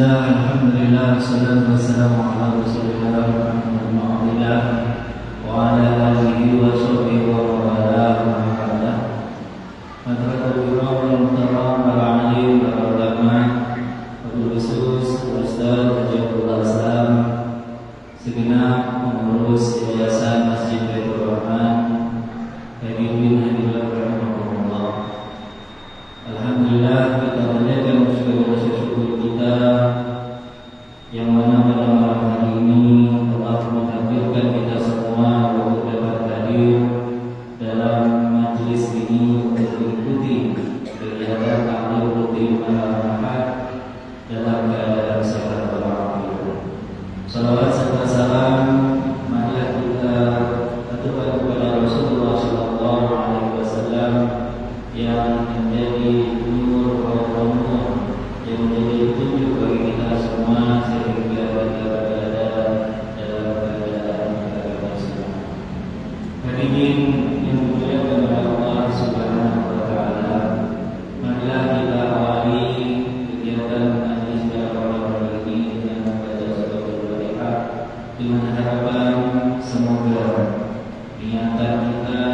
Bismillah, alhamdulillah, wassalatu wassalamu ala rasulillah Muhammad bin Abdillah wa ala alihi wa sahbihi wa mawalah wa mawalah. Madrasatul Imam Muhtaram al-Alim al-Ulama Abdul Khusus Ustaz Tajabullah Islam segenap pengurus Yayasan Masjid Baitur Rahman hadirin hadirat rahimakumullah. Alhamdulillah, kita panjatkan segala syukur kita yang mana pada malam hari ini Allah mentakdirkan kita semua untuk dapat hadir dalam majlis ini untuk mengikuti kegiatan taklim rutin malam Ahad dalam keadaan sehat walafiat. Salawat serta salam marilah kita aturkan kepada Rasulullah sallallahu alaihi wasallam yang menjadi nur nur yang menjadi petunjuk bagi kita semua sehingga kita berada dalam keadaan Islam. Hadirin yang dimuliakan oleh Allah Subhanahu wa taala, marilah kita awali kegiatan majlis dakwah ini dengan membaca surah Al-Fatihah dengan harapan semoga niatan kita,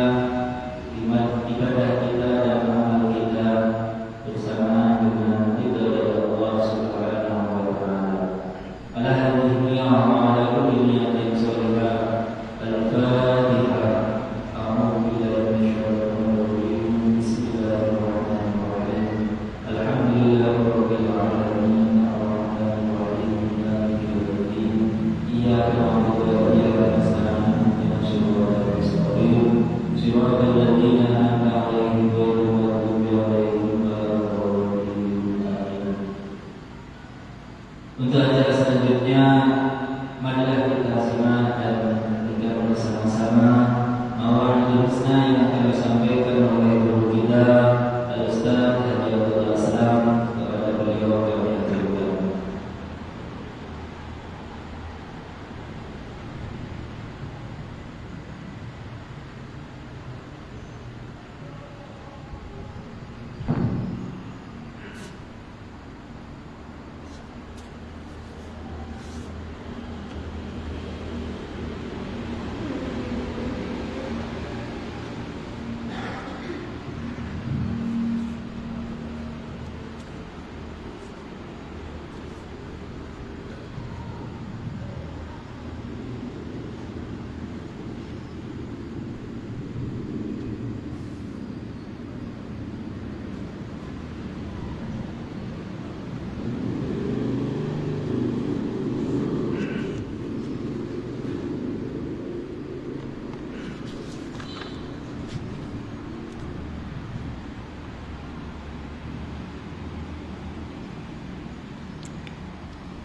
ibadah kita dan amal kita bersama dengan ridha dari Allah Subhanahu wa taala. Ala hadhihi niyyah wa ala kulli niyyatin shalihah. Al-Fatihah. A'udzu billahi minasyaitonir rajim. Bismillahirrahmanirrahim. Alhamdulillahirabbil alamin. Arrahmanir rahim. Maliki yaumiddin. Iyyaka na'budu wa iyyaka nasta'in. Ihdinas siratal mustaqim. Siratal ladzina an'amta 'alaihim ghairil maghdubi 'alaihim waladdallin. Amin. Untuk acara selanjutnya, marilah kita simak dan dengar bersama-sama Mawaidul Husna yang akan disampaikan oleh guru kita Al-Ustaz Tajabullah Islam. Kepada beliau kami aturkan.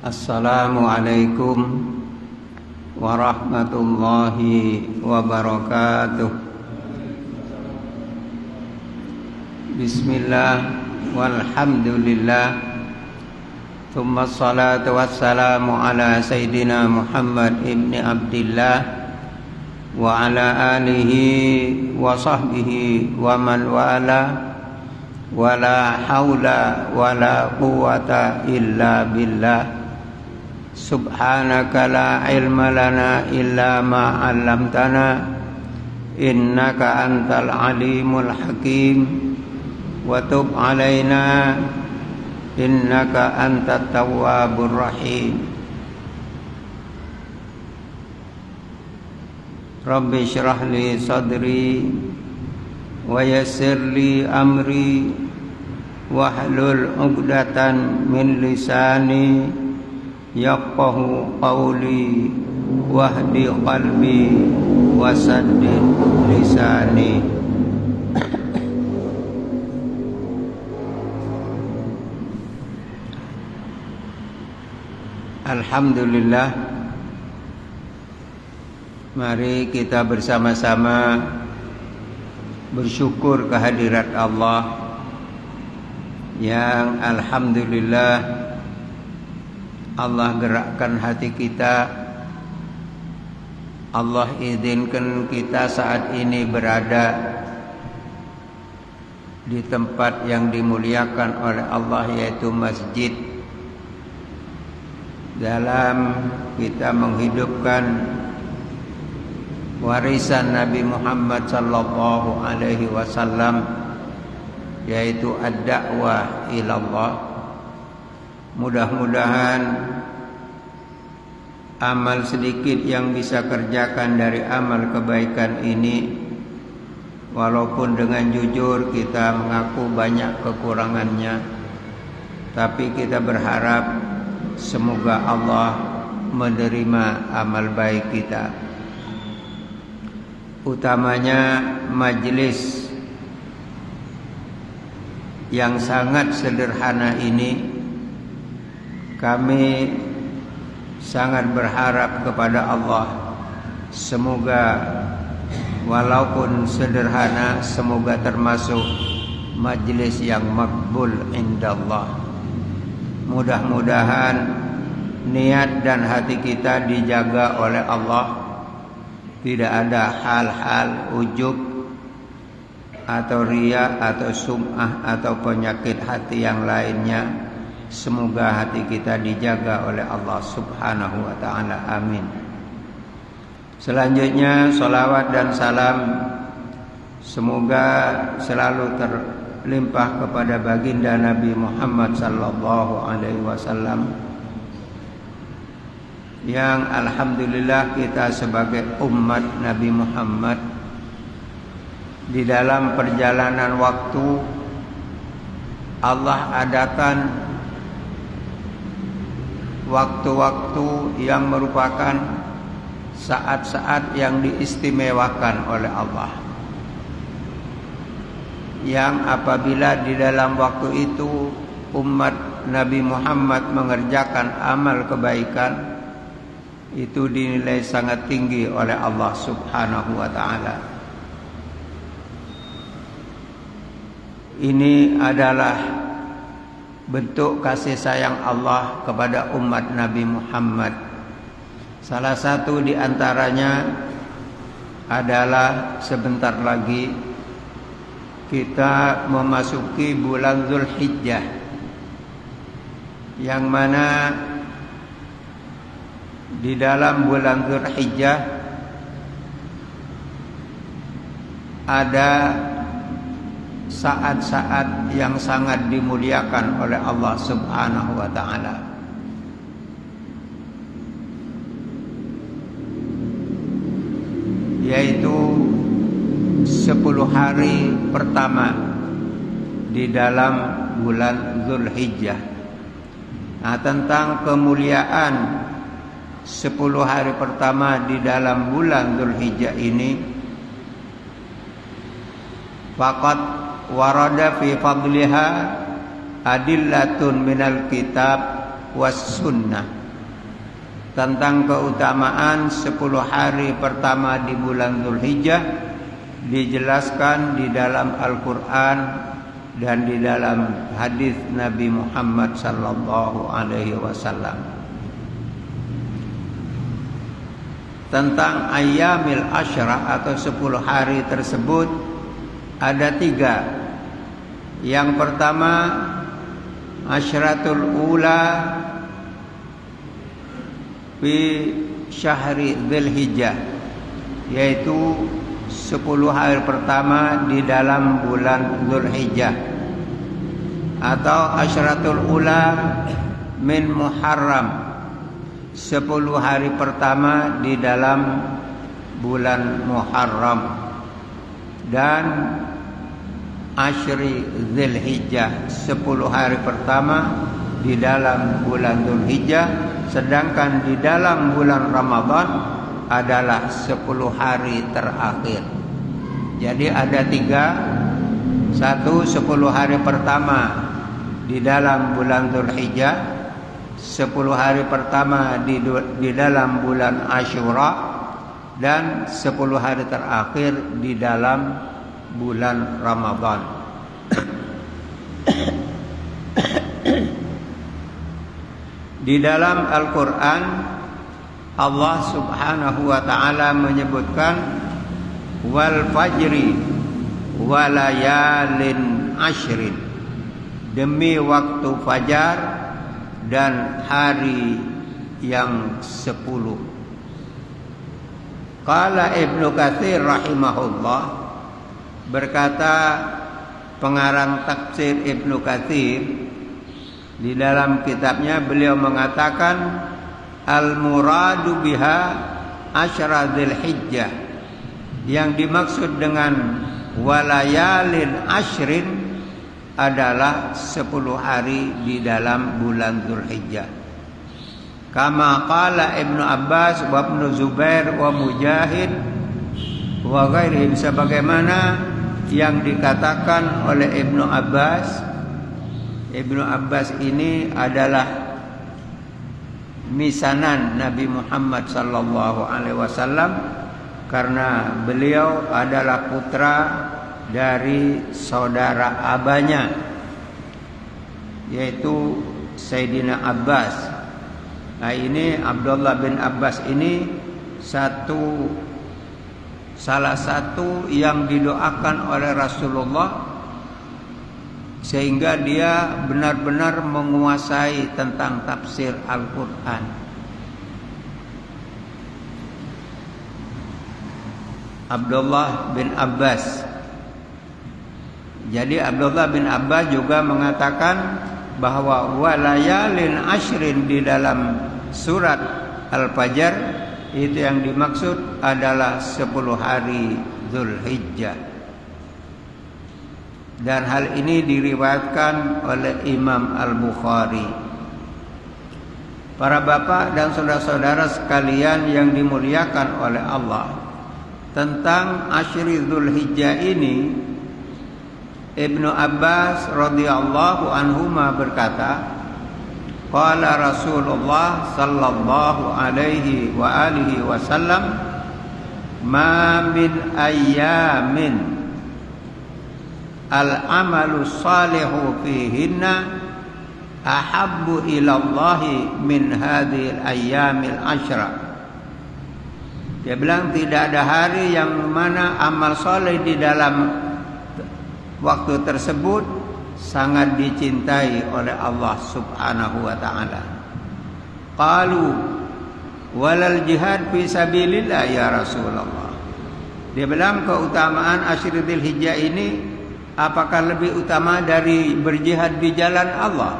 Assalamualaikum warahmatullahi wabarakatuh. Bismillah walhamdulillah. Thumma salatu wassalamu ala Sayyidina Muhammad ibn Abdillah wa ala alihi wa sahbihi wa man wala. Wala haula wala quwwata illa billah. Subhanaka la ilma lana illa ma 'allamtana innaka antal alimul hakim wa tub 'alaina innaka antat tawwabur rahim. Rabbi shrah li sadri wa yassir li amri wahlul 'uqdatan min lisani yafqahu qawli wahdi qalbi wasaddid lisani. Alhamdulillah, mari kita bersama-sama bersyukur kehadirat Allah yang alhamdulillah Allah gerakkan hati kita. Allah izinkan kita saat ini berada di tempat yang dimuliakan oleh Allah, yaitu masjid dalam kita menghidupkan warisan Nabi Muhammad sallallahu alaihi wasallam, yaitu ad-da'wah ilallah. Mudah-mudahan amal sedikit yang bisa kerjakan dari amal kebaikan ini, walaupun dengan jujur kita mengaku banyak kekurangannya, tapi kita berharap semoga Allah menerima amal baik kita. Utamanya majelis yang sangat sederhana ini, kami sangat berharap kepada Allah, semoga walaupun sederhana, semoga termasuk majelis yang makbul indallah. Mudah-mudahan niat dan hati kita dijaga oleh Allah. Tidak ada hal-hal ujub atau riya atau sum'ah atau penyakit hati yang lainnya. Semoga hati kita dijaga oleh Allah subhanahu wa ta'ala. Amin. Selanjutnya salawat dan salam semoga selalu terlimpah kepada baginda Nabi Muhammad sallallahu alaihi wasallam, yang alhamdulillah kita sebagai umat Nabi Muhammad di dalam perjalanan waktu Allah adakan waktu-waktu yang merupakan saat-saat yang diistimewakan oleh Allah, yang apabila di dalam waktu itu umat Nabi Muhammad mengerjakan amal kebaikan, itu dinilai sangat tinggi oleh Allah subhanahu wa ta'ala. Ini adalah bentuk kasih sayang Allah kepada umat Nabi Muhammad. Salah satu di antaranya adalah sebentar lagi kita memasuki bulan Zulhijjah, yang mana di dalam bulan Zulhijjah ada saat-saat yang sangat dimuliakan oleh Allah subhanahu wa ta'ala, yaitu 10 hari pertama di dalam bulan Zulhijjah. Nah, tentang kemuliaan 10 hari pertama di dalam bulan Zulhijjah ini, faqad warada fi fadliha adillatun minal kitab was sunnah. Tentang keutamaan 10 hari pertama di bulan Zulhijjah dijelaskan di dalam Al-Quran dan di dalam hadis Nabi Muhammad sallallahu alaihi wasallam. Tentang ayyamil asyrah atau 10 hari tersebut ada 3. Yang pertama, asyratul ula fi syahri Dzulhijjah, yaitu 10 hari pertama di dalam bulan Dzulhijjah, atau asyratul ula min Muharram, 10 hari pertama di dalam bulan Muharram, dan asyri Dzulhijjah, 10 hari pertama di dalam bulan Dzulhijjah, sedangkan di dalam bulan Ramadan adalah 10 hari terakhir. Jadi ada 3. 1, 10 hari pertama di dalam bulan Dzulhijjah, 10 hari pertama di dalam bulan Asyura, dan 10 hari terakhir di dalam bulan Ramadan. Di dalam Al-Quran Allah subhanahu wa ta'ala menyebutkan wal fajri walayalin ashrin, demi waktu fajar dan hari yang 10. Qala Ibnu Katsir rahimahullah, berkata pengarang tafsir Ibnu Katsir di dalam kitabnya, beliau mengatakan al-muradu biha asyra dzulhijjah, yang dimaksud dengan walayalin asyrin adalah 10 hari di dalam bulan Dzulhijjah. Kama qala Ibnu Abbas wa Ibnu Zubair wa Mujahid wa ghairihim, sebagaimana yang dikatakan oleh Ibnu Abbas. Ibnu Abbas ini adalah misanan Nabi Muhammad sallallahu alaihi wasallam, karena beliau adalah putra dari saudara abahnya, yaitu Sayyidina Abbas. Nah, ini Abdullah bin Abbas ini salah satu yang didoakan oleh Rasulullah, sehingga dia benar-benar menguasai tentang tafsir Al-Quran. Abdullah bin Abbas. Jadi Abdullah bin Abbas juga mengatakan bahwa walayalin asyrin di dalam surat Al-Fajr itu yang dimaksud adalah 10 hari Dzulhijjah. Dan hal ini diriwayatkan oleh Imam Al-Bukhari. Para bapak dan saudara-saudara sekalian yang dimuliakan oleh Allah, tentang Asyri Dzulhijjah ini Ibnu Abbas radhiyallahu anhuma berkata, qala Rasulullah sallallahu alaihi wa alihi wasallam, ma min ayyamin al-amalu salihu fihinna ahabbu ila Allahi min hadhil ayyamil asyra. Dia bilang tidak ada hari yang mana amal soleh di dalam waktu tersebut sangat dicintai oleh Allah subhanahu wa ta'ala. Qalu walal jihad fi sabilillah ya Rasulullah. Dia bilang keutamaan Asyri Dzulhijjah ini apakah lebih utama dari berjihad di jalan Allah?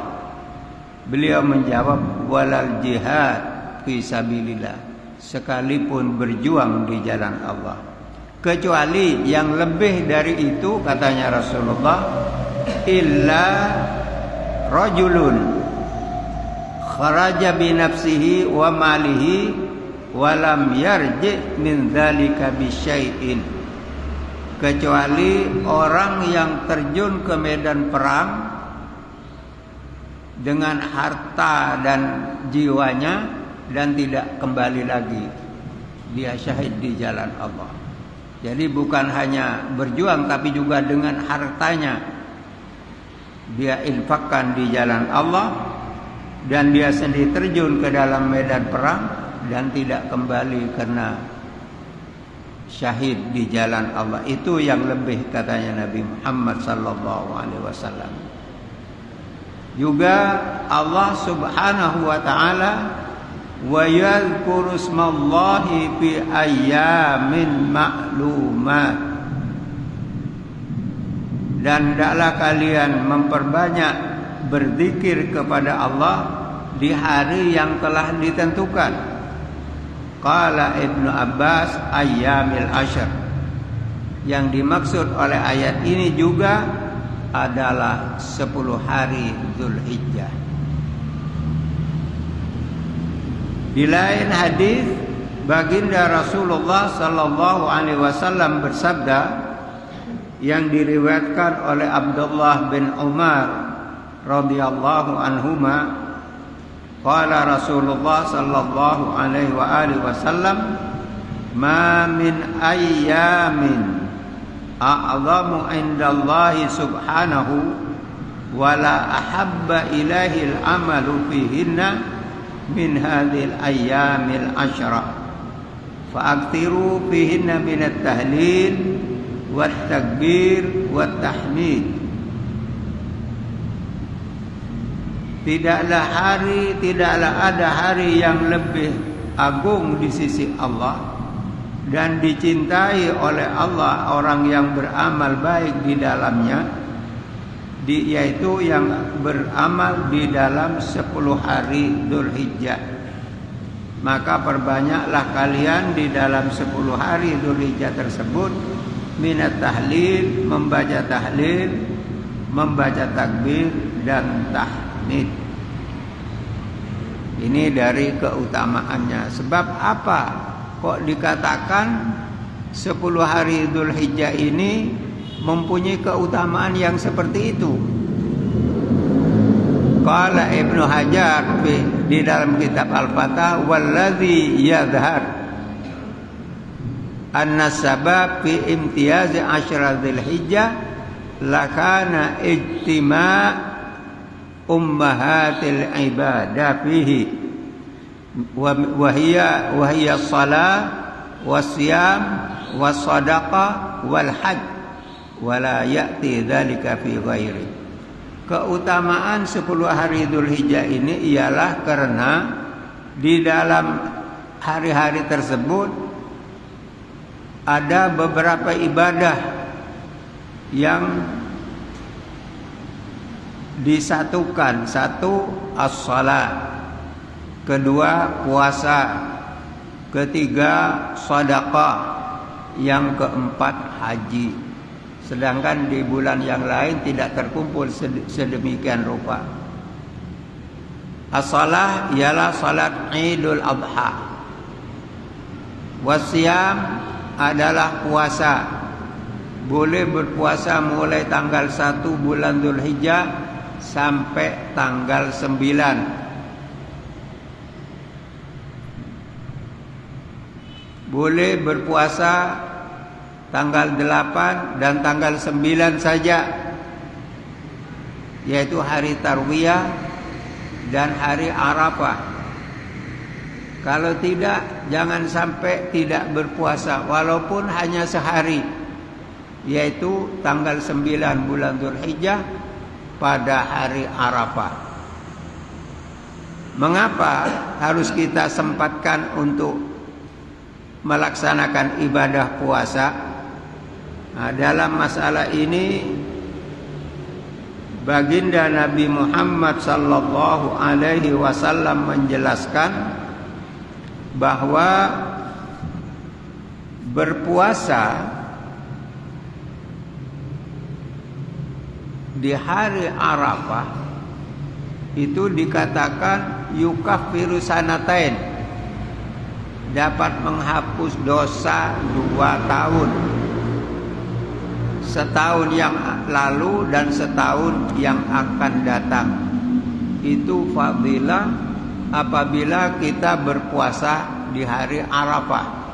Beliau menjawab walal jihad fi sabilillah, sekalipun berjuang di jalan Allah, kecuali yang lebih dari itu, katanya Rasulullah, illa rajulun kharaja bi nafsihi wa malihi wa lam yarji min dzalika bi syai'in, kecuali orang yang terjun ke medan perang dengan harta dan jiwanya dan tidak kembali lagi, dia syahid di jalan Allah. Jadi bukan hanya berjuang, tapi juga dengan hartanya dia infakkan di jalan Allah, dan dia sendiri terjun ke dalam medan perang dan tidak kembali karena syahid di jalan Allah. Itu yang lebih, katanya Nabi Muhammad sallallahu alaihi wasallam. Juga Allah subhanahu wa ta'ala wa yadhkuru ismallahi fi ayyamin ma'lumat, dan hendaklah kalian memperbanyak berzikir kepada Allah di hari yang telah ditentukan. Qala Ibnu Abbas ayyamil ashr, yang dimaksud oleh ayat ini juga adalah 10 hari Dzulhijjah. Di lain hadis, baginda Rasulullah sallallahu alaihi wasallam bersabda, yang diriwayatkan oleh Abdullah bin Umar radhiyallahu anhuma, qala Rasulullah sallallahu alaihi wa alihi wasallam, ma min ayyamin a'zamu indallahi subhanahu wa la ahabba ilaihi al-amalu fihinna min hadhil ayyamil asyra, fa'aktsiru fihinna min at-tahlil wat takbir wat tahmid. tidaklah ada hari yang lebih agung di sisi Allah dan dicintai oleh Allah orang yang beramal baik di dalamnya, yaitu yang beramal di dalam 10 hari Dzulhijjah. Maka perbanyaklah kalian di dalam 10 hari Dzulhijjah tersebut minat tahlil, membaca tahlil, membaca takbir dan tahmid. Ini dari keutamaannya. Sebab apa kok dikatakan 10 hari Dzulhijjah ini mempunyai keutamaan yang seperti itu? Qala Ibnu Hajar di dalam kitab Al-Fatah, walladzi yadhhar anna sabab fi imtiyaz asyra Dzulhijjah lakana ijtima' ummahatil ibadah fihi wa hiya shalah wasyam wasadaqah wal hajj wala ya'ti dzalika fi ghairi. Keutamaan 10 hari Dzulhijjah ini ialah karena di dalam hari-hari tersebut ada beberapa ibadah yang disatukan. Satu, as-shalah. Kedua, puasa. Ketiga, sedekah. Yang keempat, haji. Sedangkan di bulan yang lain tidak terkumpul sedemikian rupa. As-shalah ialah salat Idul Adha. Wasyam adalah puasa. Boleh berpuasa mulai tanggal 1 bulan Dzulhijjah sampai tanggal 9. Boleh berpuasa tanggal 8 dan tanggal 9 saja, yaitu hari Tarwiyah dan hari Arafah. Kalau tidak, jangan sampai tidak berpuasa walaupun hanya sehari, yaitu tanggal 9 bulan Dzulhijjah pada hari Arafah. Mengapa harus kita sempatkan untuk melaksanakan ibadah puasa? Nah, dalam masalah ini baginda Nabi Muhammad sallallahu alaihi wasallam menjelaskan bahwa berpuasa di hari Arafah itu dikatakan yukaffiru sanatain, dapat menghapus dosa 2 tahun, setahun yang lalu dan setahun yang akan datang. Itu fadilah apabila kita berpuasa di hari Arafah.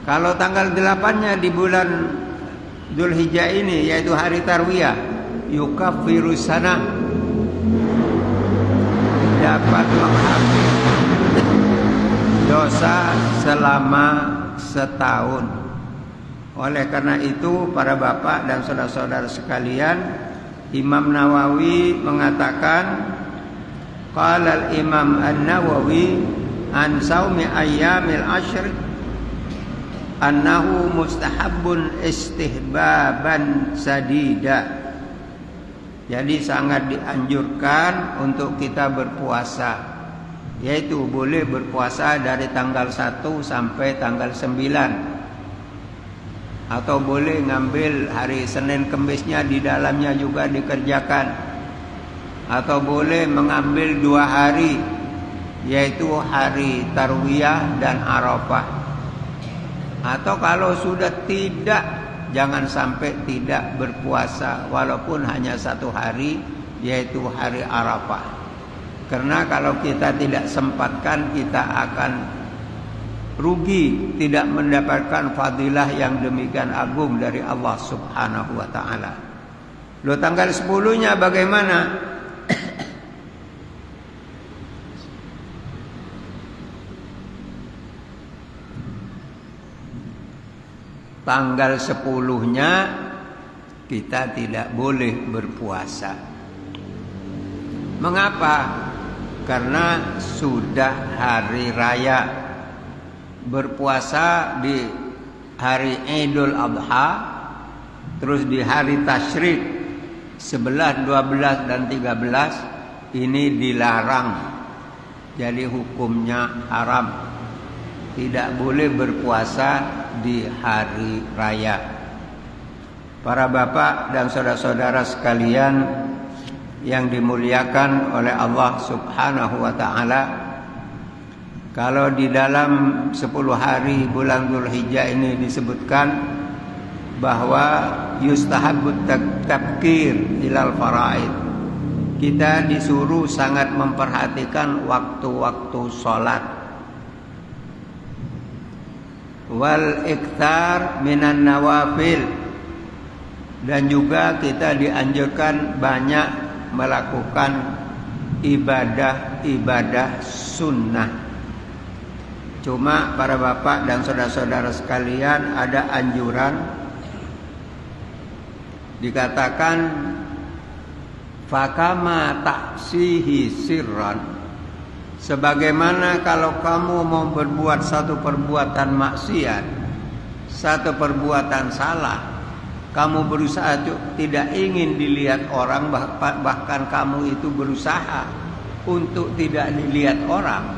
Kalau tanggal 8-nya di bulan Dzulhijjah ini, yaitu hari Tarwiyah, yukaffiru sanah, dapat menghapus dosa selama setahun. Oleh karena itu, para bapak dan saudara-saudara sekalian, Imam Nawawi mengatakan, qala al-Imam An-Nawawi an saumi ayyamil ashr annahu mustahabbun istihbaban sadida. Jadi sangat dianjurkan untuk kita berpuasa, yaitu boleh berpuasa dari tanggal 1 sampai tanggal 9. Atau boleh ngambil hari Senin Kemisnya di dalamnya juga dikerjakan. Atau boleh mengambil 2 hari, yaitu hari Tarwiyah dan Arafah. Atau kalau sudah tidak, jangan sampai tidak berpuasa walaupun hanya 1 hari, yaitu hari Arafah. Karena kalau kita tidak sempatkan, kita akan rugi, tidak mendapatkan fadilah yang demikian agung dari Allah Subhanahu wa ta'ala. Loh, tanggal 10-nya bagaimana? Tanggal 10-nya kita tidak boleh berpuasa. Mengapa? Karena sudah hari raya. Berpuasa di hari Idul Adha, terus di hari Tasyrik 11, 12 dan 13 ini dilarang. Jadi hukumnya haram. Tidak boleh berpuasa di hari raya. Para bapak dan saudara-saudara sekalian yang dimuliakan oleh Allah Subhanahu wa taala, kalau di dalam 10 hari bulan Dzulhijjah ini disebutkan bahwa yustahabbut tabkir ilal faraid. Kita disuruh sangat memperhatikan waktu-waktu sholat. Wal iktar minan nawafil. Dan juga kita dianjurkan banyak melakukan ibadah-ibadah sunnah. Cuma para bapak dan saudara-saudara sekalian, ada anjuran dikatakan fakama taksihi sirran, sebagaimana kalau kamu mau berbuat satu perbuatan maksiat, satu perbuatan salah, kamu berusaha tidak ingin dilihat orang, bahkan kamu itu berusaha untuk tidak dilihat orang.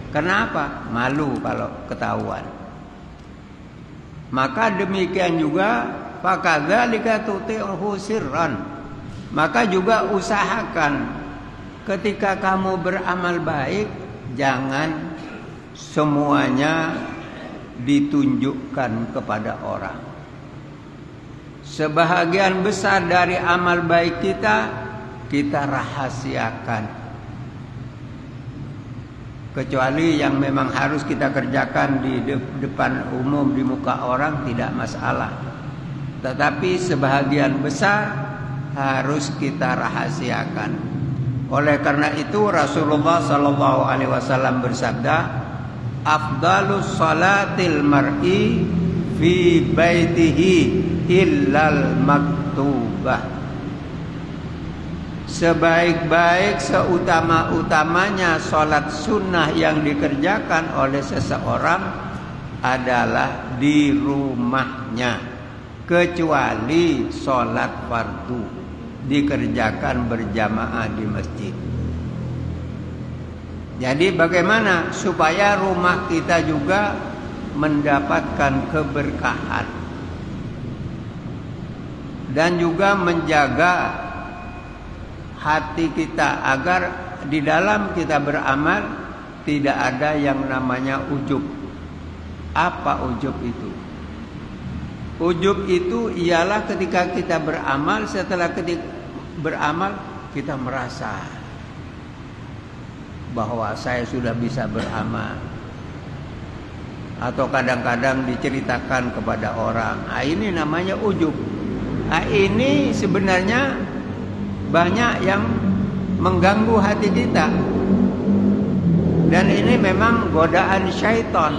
Kenapa? Malu kalau ketahuan. Maka demikian juga fakadzalika tuti'uhu sirran. Maka juga usahakan ketika kamu beramal baik, jangan semuanya ditunjukkan kepada orang. Sebahagian besar dari amal baik kita rahasiakan. Kecuali yang memang harus kita kerjakan di depan umum, di muka orang, tidak masalah. Tetapi sebahagian besar harus kita rahasiakan. Oleh karena itu Rasulullah SAW bersabda, afdalus salatil mar'i fi baitihi illal maktubah. Sebaik-baik, seutama-utamanya sholat sunnah yang dikerjakan oleh seseorang adalah di rumahnya, kecuali sholat fardu dikerjakan berjamaah di masjid. Jadi bagaimana supaya rumah kita juga mendapatkan keberkahan dan juga menjaga hati kita agar di dalam kita beramal tidak ada yang namanya ujub. Apa ujub itu? Ujub itu ialah ketika kita beramal, setelah beramal kita merasa bahwa saya sudah bisa beramal. Atau kadang-kadang diceritakan kepada orang. Ini namanya ujub. Ini sebenarnya banyak yang mengganggu hati kita. Dan ini memang godaan syaitan.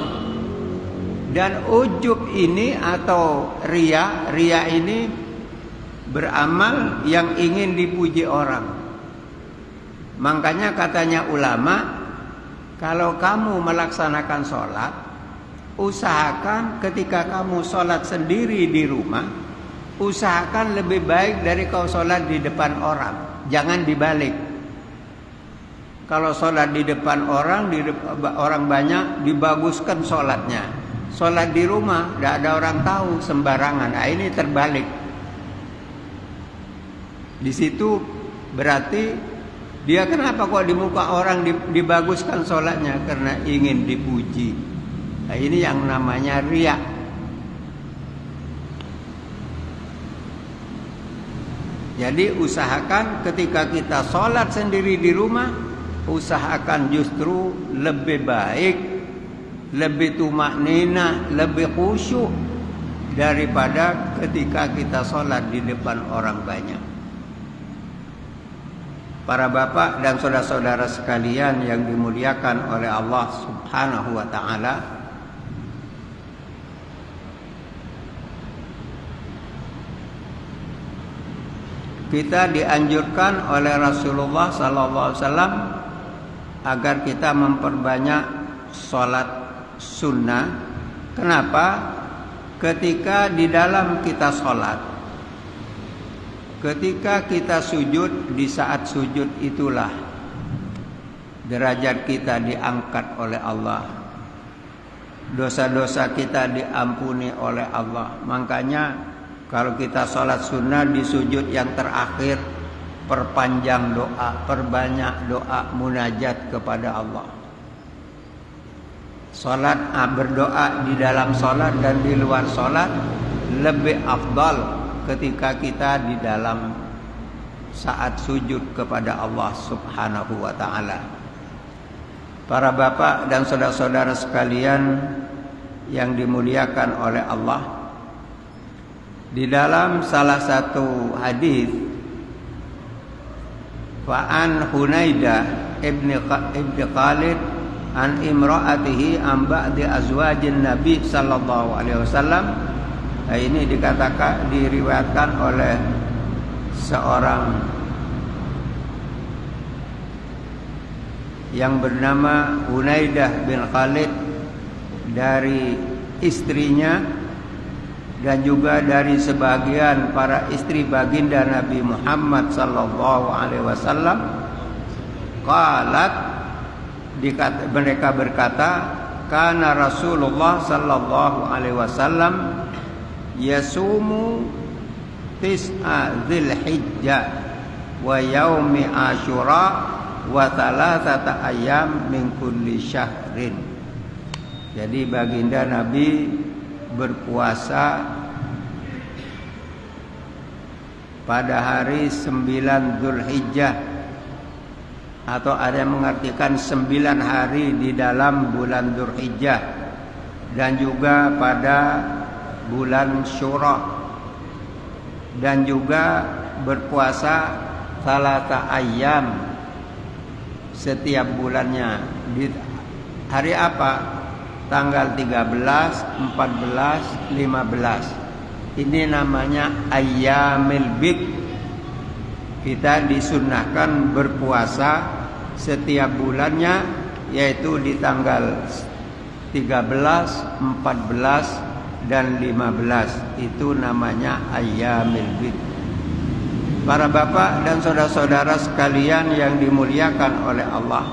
Dan ujub ini atau riya ini beramal yang ingin dipuji orang. Makanya katanya ulama, kalau kamu melaksanakan sholat, usahakan ketika kamu sholat sendiri di rumah, usahakan lebih baik dari kau sholat di depan orang. Jangan dibalik. Kalau sholat di depan orang, orang banyak, dibaguskan sholatnya. Sholat di rumah, tidak ada orang tahu, sembarangan. Ini terbalik. Di situ berarti dia kenapa kok di muka orang dibaguskan sholatnya? Karena ingin dipuji. Ini yang namanya riya. Jadi usahakan ketika kita sholat sendiri di rumah, usahakan justru lebih baik, lebih tumakninah, lebih khusyuk daripada ketika kita sholat di depan orang banyak. Para bapak dan saudara-saudara sekalian yang dimuliakan oleh Allah Subhanahu wa ta'ala, kita dianjurkan oleh Rasulullah SAW agar kita memperbanyak sholat sunnah. Kenapa? Ketika di dalam kita sholat, ketika kita sujud, di saat sujud itulah derajat kita diangkat oleh Allah, dosa-dosa kita diampuni oleh Allah. Makanya kalau kita sholat sunnah di sujud yang terakhir, perpanjang doa, perbanyak doa, munajat kepada Allah. Sholat, berdoa di dalam sholat dan di luar sholat lebih afdal ketika kita di dalam saat sujud kepada Allah Subhanahu wa ta'ala. Para bapak dan saudara-saudara sekalian yang dimuliakan oleh Allah, di dalam salah satu hadis, fa'an Hunaidah ibni Khalid an imra'atihi an ba'di azwajin Nabi sallallahu alaihi wasallam. Ini dikatakan, diriwayatkan oleh seorang yang bernama Hunaidah bin Khalid dari istrinya dan juga dari sebagian para istri baginda Nabi Muhammad sallallahu alaihi wasallam. Qalat, mereka berkata, kana Rasulullah sallallahu alaihi wasallam yasumu tis'a Dzulhijjah wa yaumi Asyura wa thalathata ayyam min kulli syahrin. Jadi baginda Nabi berpuasa pada hari 9 Dzulhijjah, atau ada yang mengartikan 9 hari di dalam bulan Dzulhijjah, dan juga pada bulan Syura, dan juga berpuasa salata ayyam setiap bulannya. Di hari apa? Tanggal 13, 14, 15. Ini namanya ayyamil bid. Kita disunnahkan berpuasa setiap bulannya, yaitu di tanggal 13, 14, dan 15. Itu namanya ayyamil bid. Para bapak dan saudara-saudara sekalian yang dimuliakan oleh Allah,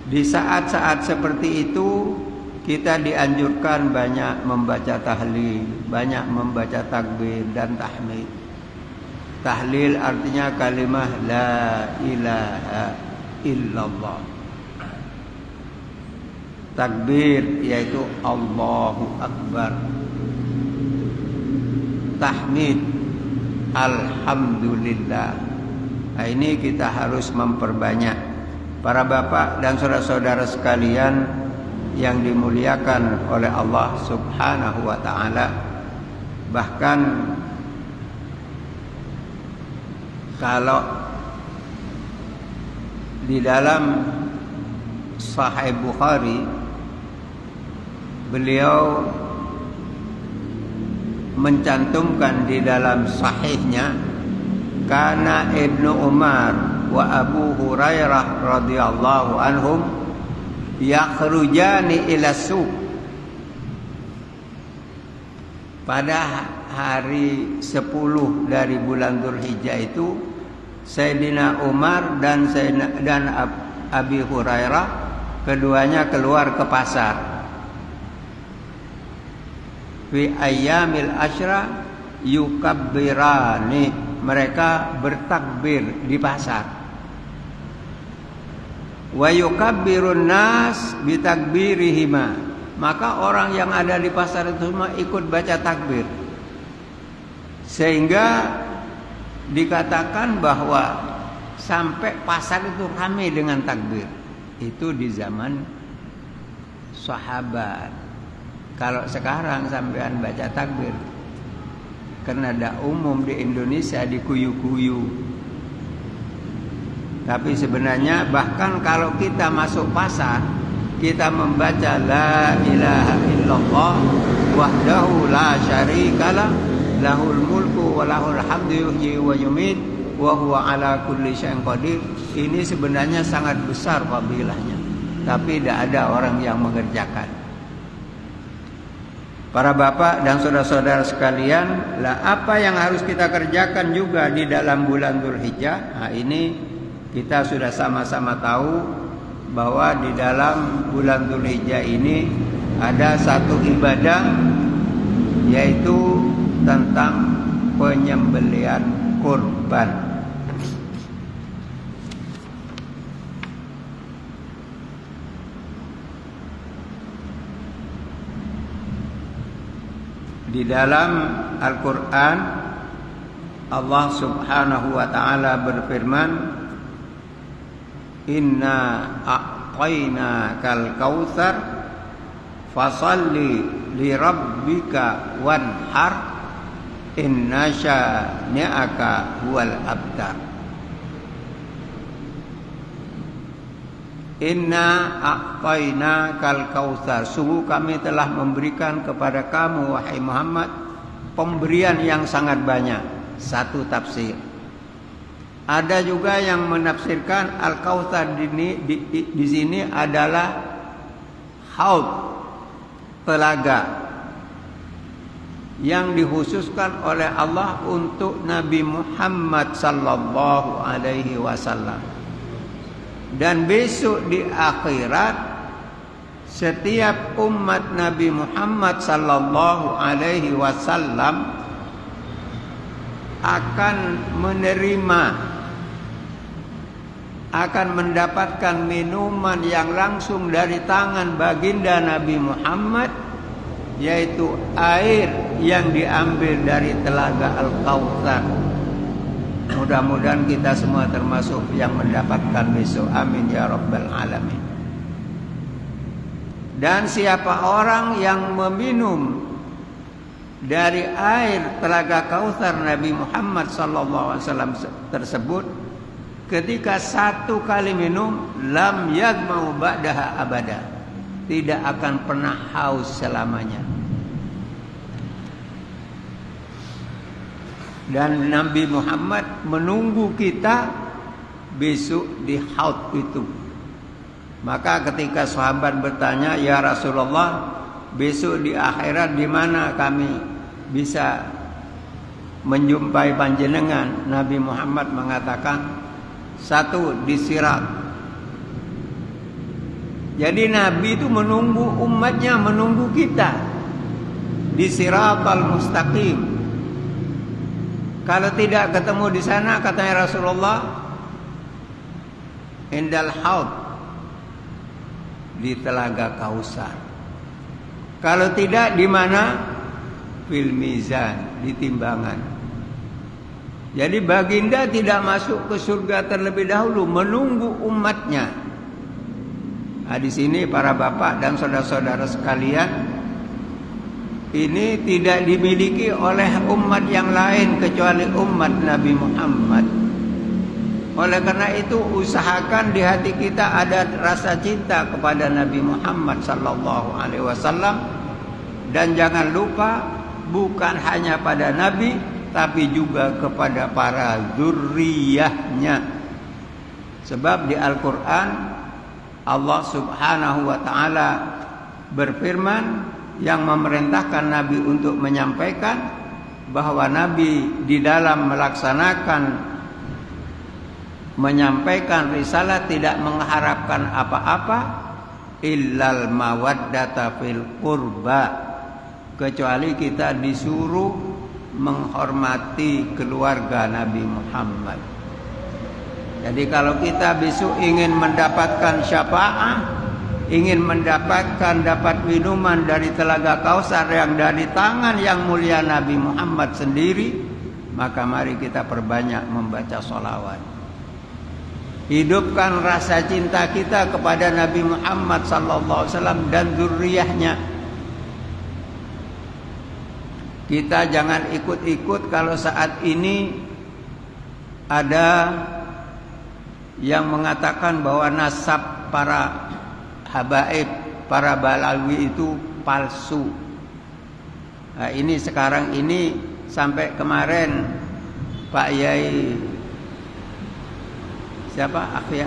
di saat-saat seperti itu kita dianjurkan banyak membaca tahlil, banyak membaca takbir dan tahmid. Tahlil artinya kalimah la ilaha illallah. Takbir yaitu Allahu Akbar. Tahmid alhamdulillah. Nah, ini kita harus memperbanyak. Para bapak dan saudara-saudara sekalian yang dimuliakan oleh Allah Subhanahu wa ta'ala, bahkan kalau di dalam Sahih Bukhari, beliau mencantumkan di dalam sahihnya, kana Ibnu Umar wa Abu Hurairah radhiyallahu anhum yakhrujani ila suq. Pada hari 10 dari bulan Dzulhijjah itu, Sayyidina Umar dan Abi Hurairah keduanya keluar ke pasar. Fi ayyamil asyra yukabbirani, mereka bertakbir di pasar. Wa yukabbirun nas bitakbirihima, maka orang yang ada di pasar itu semua ikut baca takbir, sehingga dikatakan bahwa sampai pasar itu ramai dengan takbir. Itu di zaman sahabat. Kalau sekarang sampean baca takbir, karena ada umum di Indonesia dikuyu-kuyu. Tapi sebenarnya bahkan kalau kita masuk pasar, kita membaca la ilaha illallah wahdahu la syarikalah lahul mulku wa lahul hamdu yuhyi wa yumit wa huwa ala kulli syai'in qadir. Ini sebenarnya sangat besar fadilahnya, tapi tidak ada orang yang mengerjakan. Para bapak dan saudara-saudara sekalian, lah apa yang harus kita kerjakan juga di dalam bulan Dzulhijjah? Nah, ini kita sudah sama-sama tahu bahwa di dalam bulan Dzulhijjah ini ada satu ibadah, yaitu tentang penyembelihan kurban. Di dalam Al-Quran Allah subhanahu wa ta'ala berfirman, Inna a'tayna kal kautsar fasalli li rabbika wanhar inna syani'aka huwal abtar. Inna a'tayna kal kautsar, sungguh kami telah memberikan kepada kamu wahai Muhammad pemberian yang sangat banyak. Satu tafsir. Ada juga yang menafsirkan al-kautsar di sini adalah haud, telaga yang dikhususkan oleh Allah untuk Nabi Muhammad sallallahu alaihi wasallam. Dan besok di akhirat setiap umat Nabi Muhammad sallallahu alaihi wasallam akan menerima, akan mendapatkan minuman yang langsung dari tangan baginda Nabi Muhammad, yaitu air yang diambil dari telaga Al-Kautsar. Mudah-mudahan kita semua termasuk yang mendapatkan besok. Amin ya rabbal alamin. Dan siapa orang yang meminum dari air telaga Kautsar Nabi Muhammad sallallahu alaihi wasallam tersebut, ketika satu kali minum, lam yadmau ba'daha abada, tidak akan pernah haus selamanya. Dan Nabi Muhammad menunggu kita besok di haud itu. Maka ketika sahabat bertanya, ya Rasulullah, besok di akhirat di mana kami bisa menjumpai panjenengan? Nabi Muhammad mengatakan, satu, di Sirat. Jadi Nabi itu menunggu umatnya, menunggu kita di Siratal Mustaqim. Kalau tidak ketemu di sana, katanya Rasulullah, indal haud, di telaga Kautsar. Kalau tidak di mana? Fil mizan, di timbangan. Jadi baginda tidak masuk ke surga terlebih dahulu, menunggu umatnya. Nah, di sini para bapak dan saudara-saudara sekalian, ini tidak dimiliki oleh umat yang lain kecuali umat Nabi Muhammad. Oleh karena itu usahakan di hati kita ada rasa cinta kepada Nabi Muhammad sallallahu alaihi wasallam, dan jangan lupa bukan hanya pada Nabi tapi juga kepada para zurriyahnya. Sebab di Al-Qur'an Allah Subhanahu wa taala berfirman yang memerintahkan Nabi untuk menyampaikan bahwa Nabi di dalam menyampaikan risalah tidak mengharapkan apa-apa illal mawaddata fil qurba, kecuali kita disuruh menghormati keluarga Nabi Muhammad. Jadi kalau kita besok ingin mendapatkan syafaat, ingin dapat minuman dari telaga Kautsar yang dari tangan yang mulia Nabi Muhammad sendiri, maka mari kita perbanyak membaca sholawat. Hidupkan rasa cinta kita kepada Nabi Muhammad sallallahu alaihi wasallam dan zurriyahnya. Kita jangan ikut-ikut kalau saat ini ada yang mengatakan bahwa nasab para habaib, para balawi itu palsu. Nah, ini sekarang ini sampai kemarin Pak Yai siapa? Akhya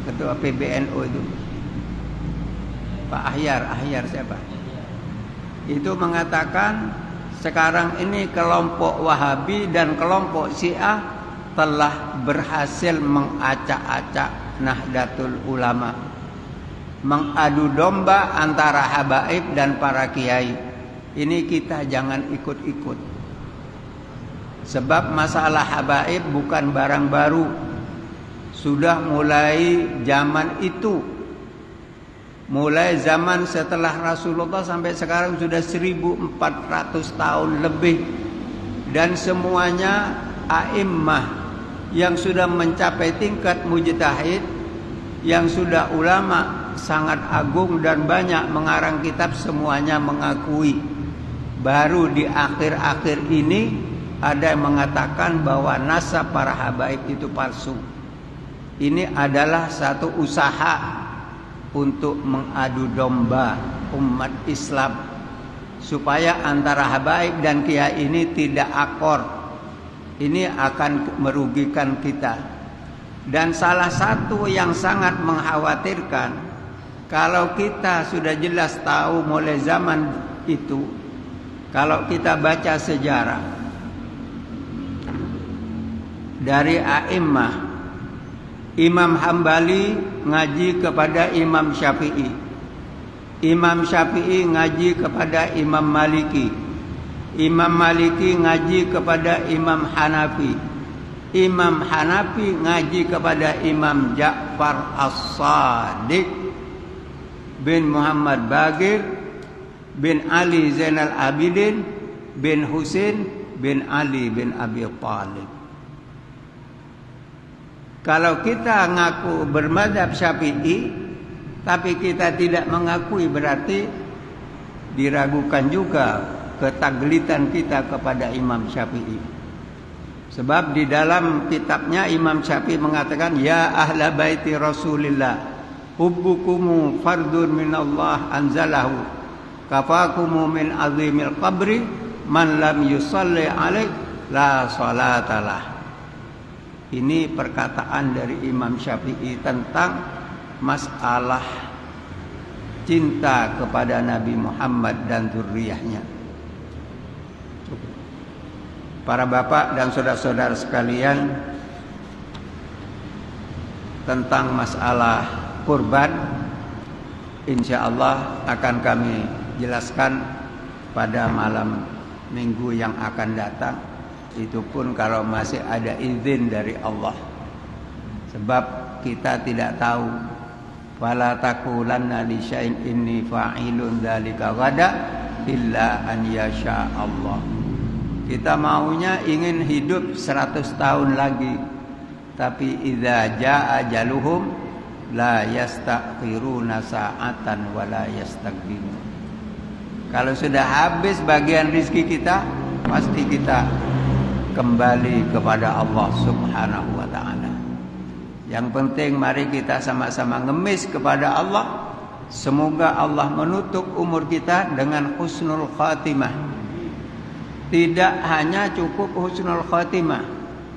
Ketua PBNU itu Pak Ahyar siapa? Itu mengatakan sekarang ini kelompok Wahabi dan kelompok Syiah telah berhasil mengacak-acak Nahdlatul Ulama, mengadu domba antara habaib dan para kiai. Ini kita jangan ikut-ikut. Sebab masalah habaib bukan barang baru. Sudah mulai zaman itu. Mulai zaman setelah Rasulullah sampai sekarang sudah 1400 tahun lebih. Dan semuanya a'immah yang sudah mencapai tingkat mujtahid, yang sudah ulama sangat agung dan banyak mengarang kitab, semuanya mengakui. Baru di akhir-akhir ini ada yang mengatakan bahwa nasab para habaib itu palsu. Ini adalah satu usaha untuk mengadu domba umat Islam supaya antara habaib dan kiai ini tidak akor. Ini akan merugikan kita. Dan salah satu yang sangat mengkhawatirkan, kalau kita sudah jelas tahu mulai zaman itu, kalau kita baca sejarah dari a'immah, Imam Hambali ngaji kepada Imam Syafi'i, Imam Syafi'i ngaji kepada Imam Maliki, Imam Maliki ngaji kepada Imam Hanafi, Imam Hanafi ngaji kepada Imam Ja'far As-Sadiq bin Muhammad Baqir bin Ali Zainal Abidin bin Husain bin Ali bin Abi Thalib. Kalau kita ngaku bermadzhab Syafi'i tapi kita tidak mengakui, berarti diragukan juga ketaglitan kita kepada Imam Syafi'i. Sebab di dalam kitabnya Imam Syafi'i mengatakan, ya ahla baiti Rasulillah, hubbukumu fardun minallah anzalahu, kafakumu min azimil qabri, man lam yusalli alaih la salatalah. Ini perkataan dari Imam Syafi'i tentang masalah cinta kepada Nabi Muhammad dan zuriyahnya. Para bapak dan saudara-saudara sekalian, tentang masalah kurban, insya Allah akan kami jelaskan pada malam minggu yang akan datang. Itu pun kalau masih ada izin dari Allah. Sebab kita tidak tahu. Fala taqulanna li syai'in inni fa'ilun dzalika ghada illa an yasha Allah. Kita maunya ingin hidup 100 tahun lagi. Tapi idza jaa ajaluhum la yastakhiruna sa'atan wa la yastaqdimun. Kalau sudah habis bagian rizki kita, pasti kita kembali kepada Allah Subhanahu wa ta'ala. Yang penting mari kita sama-sama ngemis kepada Allah. Semoga Allah menutup umur kita dengan husnul khatimah. Tidak hanya cukup husnul khatimah,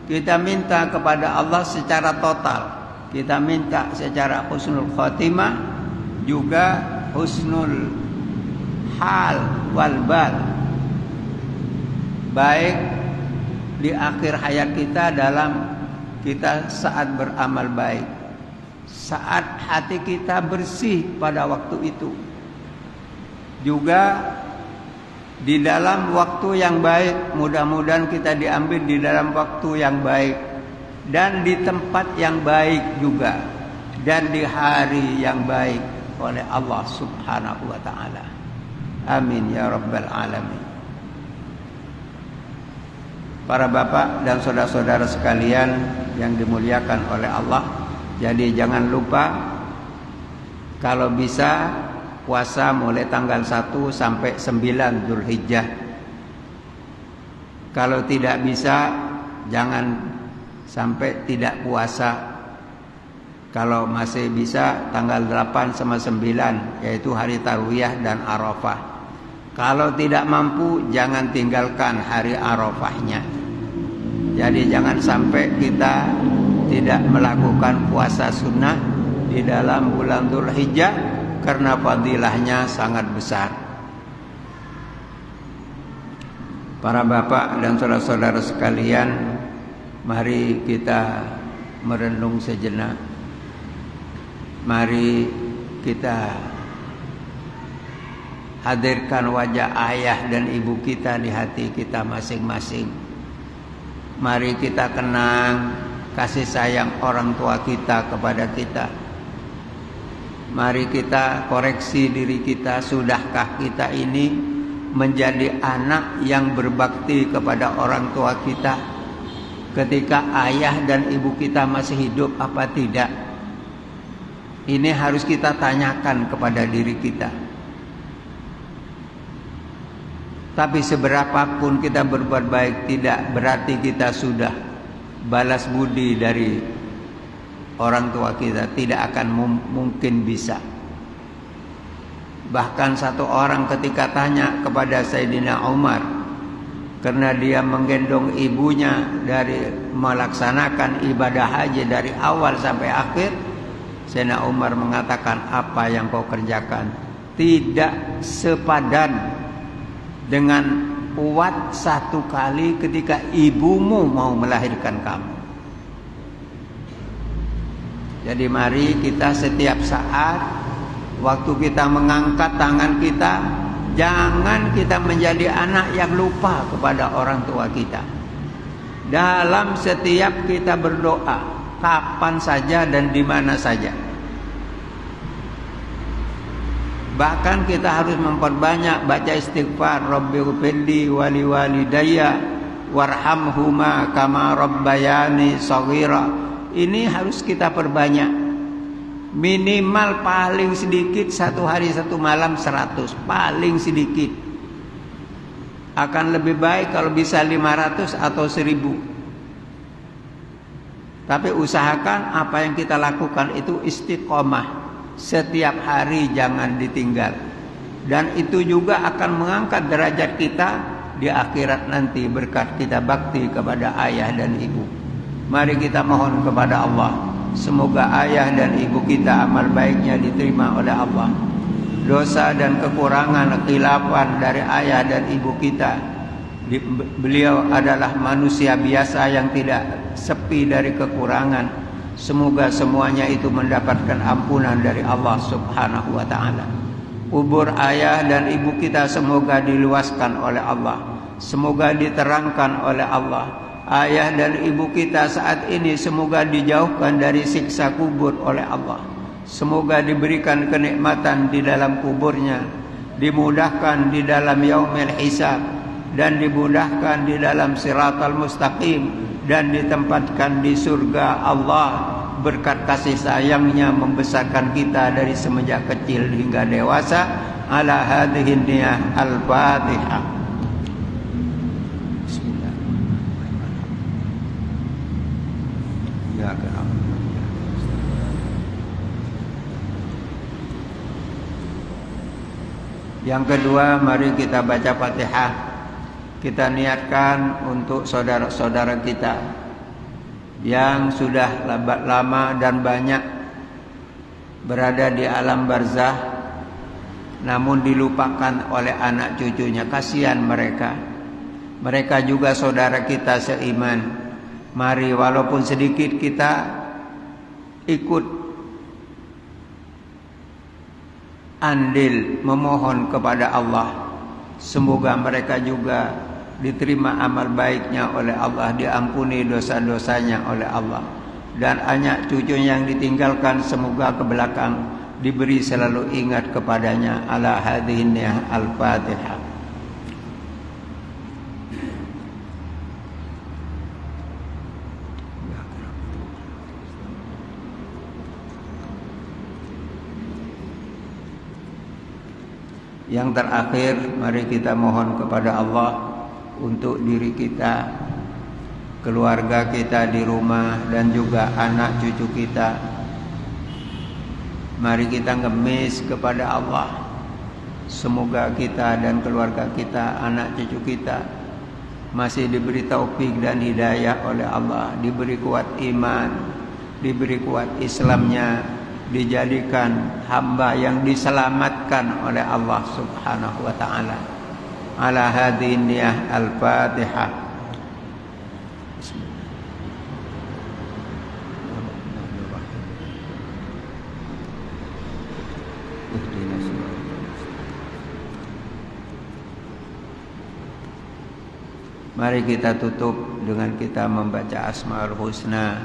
kita minta kepada Allah secara total. Kita minta secara husnul khatimah, juga husnul hal wal bal. Baik di akhir hayat kita, dalam kita saat beramal baik, saat hati kita bersih pada waktu itu, juga di dalam waktu yang baik. Mudah-mudahan kita diambil di dalam waktu yang baik dan di tempat yang baik juga, dan di hari yang baik oleh Allah Subhanahu wa ta'ala. Amin ya rabbal alamin. Para bapak dan saudara-saudara sekalian yang dimuliakan oleh Allah, jadi jangan lupa kalau bisa puasa mulai tanggal 1 sampai 9 Dzulhijjah. Kalau tidak bisa, jangan sampai tidak puasa. Kalau masih bisa, tanggal 8 sama 9, yaitu hari Tarwiyah dan Arafah. Kalau tidak mampu, jangan tinggalkan hari Arafahnya. Jadi jangan sampai kita tidak melakukan puasa sunnah di dalam bulan Dzulhijjah karena fadilahnya sangat besar. Para bapak dan saudara-saudara sekalian, mari kita merenung sejenak. Mari kita hadirkan wajah ayah dan ibu kita di hati kita masing-masing. Mari kita kenang kasih sayang orang tua kita kepada kita. Mari kita koreksi diri kita, sudahkah kita ini menjadi anak yang berbakti kepada orang tua kita ketika ayah dan ibu kita masih hidup apa tidak? Ini harus kita tanyakan kepada diri kita. Tapi seberapapun kita berbuat baik, tidak berarti kita sudah balas budi dari orang tua kita. Tidak akan mungkin bisa. Bahkan satu orang ketika tanya kepada Sayyidina Umar, karena dia menggendong ibunya dari melaksanakan ibadah haji dari awal sampai akhir, Sayyidina Umar mengatakan, apa yang kau kerjakan tidak sepadan dengan kuat satu kali ketika ibumu mau melahirkan kamu. Jadi mari kita setiap saat waktu kita mengangkat tangan kita, jangan kita menjadi anak yang lupa kepada orang tua kita. Dalam setiap kita berdoa, kapan saja dan di mana saja. Bahkan kita harus memperbanyak baca istighfar, Rabbighfirli wa liwalidayya warhamhuma kama rabbayani shaghira. Ini harus kita perbanyak. Minimal paling sedikit satu hari satu malam 100, paling sedikit. Akan lebih baik kalau bisa 500 atau 1000. Tapi usahakan apa yang kita lakukan itu istiqomah. Setiap hari jangan ditinggal. Dan itu juga akan mengangkat derajat kita di akhirat nanti berkat kita bakti kepada ayah dan ibu. Mari kita mohon kepada Allah, semoga ayah dan ibu kita amal baiknya diterima oleh Allah. Dosa dan kekurangan, khilafan dari ayah dan ibu kita, beliau adalah manusia biasa yang tidak sepi dari kekurangan. Semoga semuanya itu mendapatkan ampunan dari Allah Subhanahu wa ta'ala. Kubur ayah dan ibu kita semoga diluaskan oleh Allah, semoga diterangkan oleh Allah. Ayah dan ibu kita saat ini semoga dijauhkan dari siksa kubur oleh Allah. Semoga diberikan kenikmatan di dalam kuburnya, dimudahkan di dalam yaumil hisab, dan dimudahkan di dalam siratal mustaqim, dan ditempatkan di surga Allah berkat kasih sayangnya membesarkan kita dari semenjak kecil hingga dewasa. Ala hadhihi niyah al-Fatihah. Yang kedua, mari kita baca Fatihah. Kita niatkan untuk saudara-saudara kita yang sudah lama dan banyak berada di alam barzah, namun dilupakan oleh anak cucunya. Kasihan mereka. Mereka juga saudara kita seiman. Mari walaupun sedikit kita ikut andil memohon kepada Allah. Semoga mereka juga diterima amal baiknya oleh Allah, diampuni dosa-dosanya oleh Allah, dan anak cucunya yang ditinggalkan semoga ke belakang diberi selalu ingat kepadanya. Ala hadhihi niyah al-Fatihah. Yang terakhir, mari kita mohon kepada Allah untuk diri kita, keluarga kita di rumah, dan juga anak cucu kita. Mari kita ngemis kepada Allah. Semoga kita dan keluarga kita, anak cucu kita masih diberi taufik dan hidayah oleh Allah, diberi kuat iman, diberi kuat Islamnya, dijadikan hamba yang diselamatkan oleh Allah Subhanahu wa taala. Ala hadhihi niyah al-Fatihah. Mari kita tutup dengan kita membaca Asmaul Husna.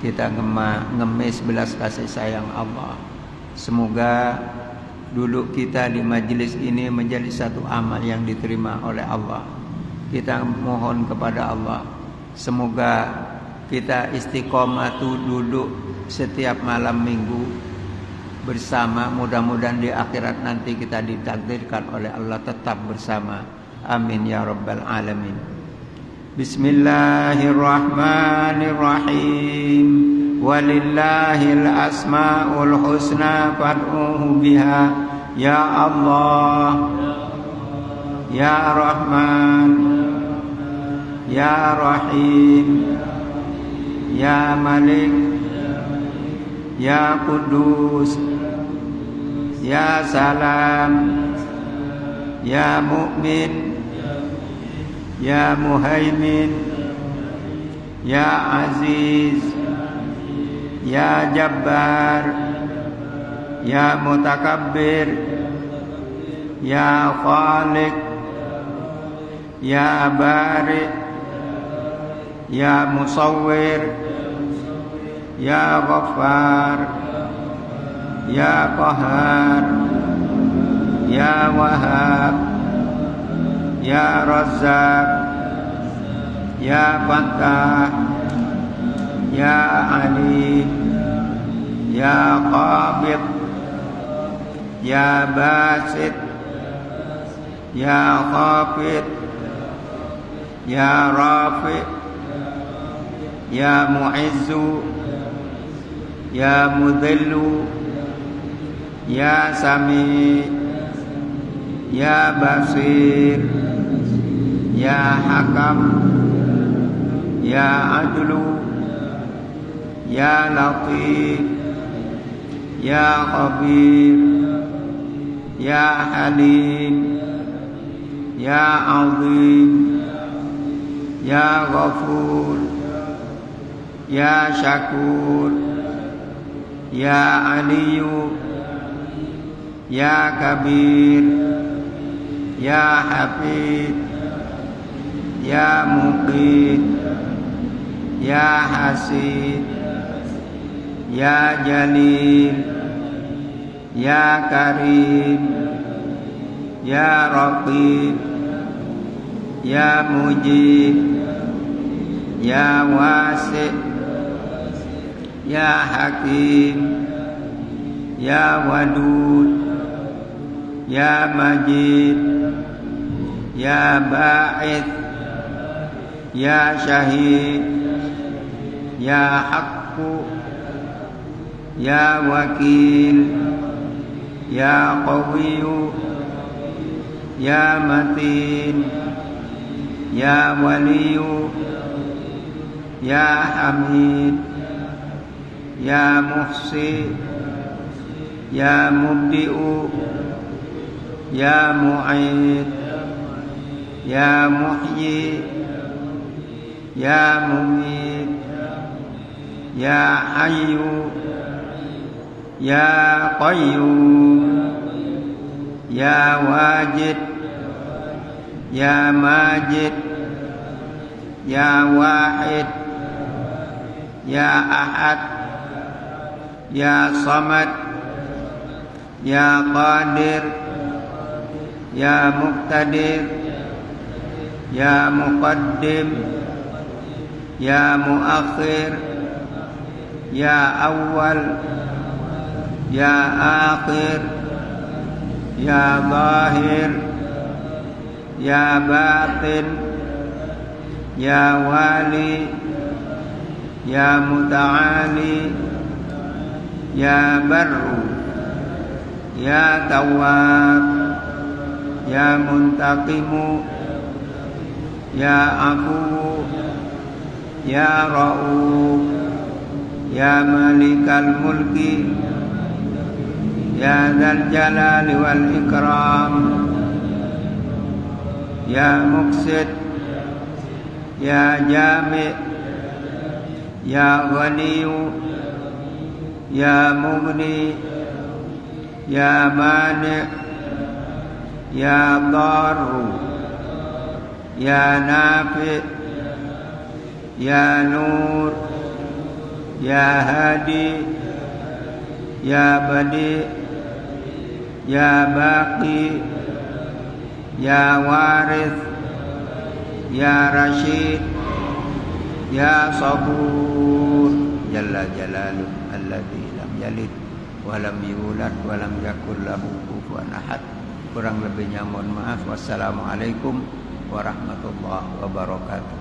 Kita ngemis belas kasih sayang Allah. Semoga duduk kita di majelis ini menjadi satu amal yang diterima oleh Allah. Kita mohon kepada Allah, semoga kita istiqomah duduk setiap malam minggu bersama. Mudah-mudahan di akhirat nanti kita ditakdirkan oleh Allah tetap bersama. Amin ya rabbal alamin. Bismillahirrahmanirrahim. Walillahil asmaul husna fad'uhu biha. Ya Allah, Ya Rahman, Ya Rahim, Ya Malik, Ya Kudus, Ya Salam, Ya Mu'min, Ya Muhaimin, Ya Aziz, Ya Jabbar, Ya Mutakabbir, Ya Khaliq, Ya Bari, Ya Musawwir, Ya Ghaffar, Ya Qahhar, Ya Wahhab, Ya Razzaq, Ya Fattah, Ya Ali, Ya Qabid, Ya Basit, Ya Khafid, Ya Rafi, Ya Mu'izzu, Ya Mudhillu, Ya Sami, Ya Basir, Ya Hakam, Ya Adlu, Ya Latif, Ya Khabir, Ya Halim, Ya Azim, Ya Ghafur, Ya Syakur, Ya Aliyu, Ya Kabir, Ya Hafid, Ya Muqit, Ya Hasid, Ya Jalil, Ya Karim, Ya Raqib, Ya Mujib, Ya Wasi', Ya Hakim, Ya Wadud, Ya Majid, Ya Ba'ith, Ya Syahid, Ya Haqqu, Ya Wakil, Ya Qawiyu, Ya Matin, Ya Waliyu, Ya Hamid, Ya Muhsi, Ya Mubdi'u, Ya Mu'id, Ya Muhyi, Ya Mumit, Ya Hayyu, Ya Qayyum, Ya Wajid, Ya Majid, Ya Wahid, Ya Ahad, Ya Samad, Ya Qadir, Ya Muqtadir, Ya Muqaddim, Ya Muakhir, Ya Awal, Ya Akhir, Ya Zahir, Ya Batin, Ya Wali, Ya Muta'ali, Ya Barru, Ya Tawwab, Ya Muntaqimu, Ya Afu, Ya Ra'uf, Ya Malikal Mulki, Ya Dzal Jalali wal Ikram, Ya Muqsit, Ya Jami', Ya Ghaniyu, Ya Mughni, Ya Mani', Ya Darru, Ya Nafi', Ya Nur, Ya Hadi, Ya Badi, Ya Baqi, Ya Warith, Ya Rashid, Ya Sabur, Jalla Jalaluh, alladzi lam yalid wa lam yulad wa lam yakul lahu kufuwan ahad. Kurang lebihnya mohon maaf. Wassalamualaikum warahmatullahi wabarakatuh.